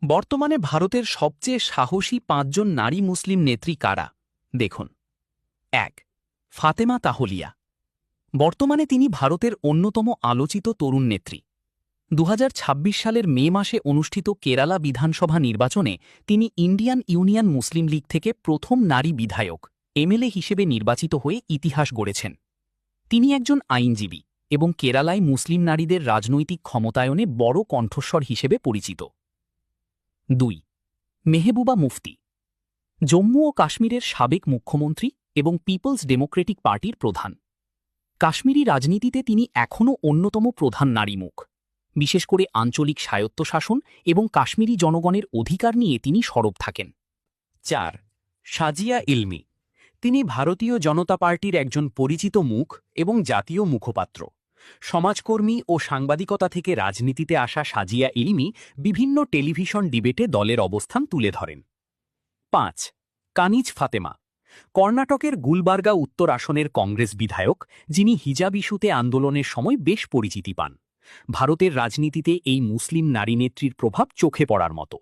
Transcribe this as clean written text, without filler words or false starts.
বর্তমানে ভারতের সবচেয়ে সাহসী ৫ জন নারী মুসলিম নেত্রী কারা দেখুন। ১. ফাতেমা তাহলিয়া। বর্তমানে তিনি ভারতের অন্যতম আলোচিত তরুণ নেত্রী। ২০২৬ সালের মে মাসে অনুষ্ঠিত কেরালা বিধানসভা নির্বাচনে তিনি ইন্ডিয়ান ইউনিয়ন মুসলিম লীগ থেকে প্রথম নারী বিধায়ক এমএলএ হিসেবে নির্বাচিত হয়ে ইতিহাস গড়েছেন। তিনি একজন আইনজীবী এবং কেরালায় মুসলিম নারীদের রাজনৈতিক ক্ষমতায়নে বড় কণ্ঠস্বর হিসেবে পরিচিত। ২. মেহবুবা মুফতি। জম্মু ও কাশ্মীরের সাবেক মুখ্যমন্ত্রী এবং পিপলস ডেমোক্রেটিক পার্টির প্রধান। কাশ্মীরি রাজনীতিতে তিনি এখনও অন্যতম প্রধান নারী মুখ। বিশেষ করে আঞ্চলিক স্বায়ত্তশাসন এবং কাশ্মীরি জনগণের অধিকার নিয়ে তিনি সরব থাকেন। ৪. সাজিয়া ইলমি। তিনি ভারতীয় জনতা পার্টির একজন পরিচিত মুখ এবং জাতীয় মুখপাত্র। সমাজকর্মী ও সাংবাদিকতা থেকে রাজনীতিতে আসা সাজিয়া ইলমি বিভিন্ন টেলিভিশন ডিবেটে দলের অবস্থান তুলে ধরেন। ৫. কানিজ ফাতেমা। কর্ণাটকের গুলবার্গা উত্তর আসনের কংগ্রেস বিধায়ক, যিনি হিজাব ইস্যুতে আন্দোলনের সময় বেশ পরিচিতি পান। ভারতের রাজনীতিতে এই মুসলিম নারী নেত্রীর প্রভাব চোখে পড়ার মতো।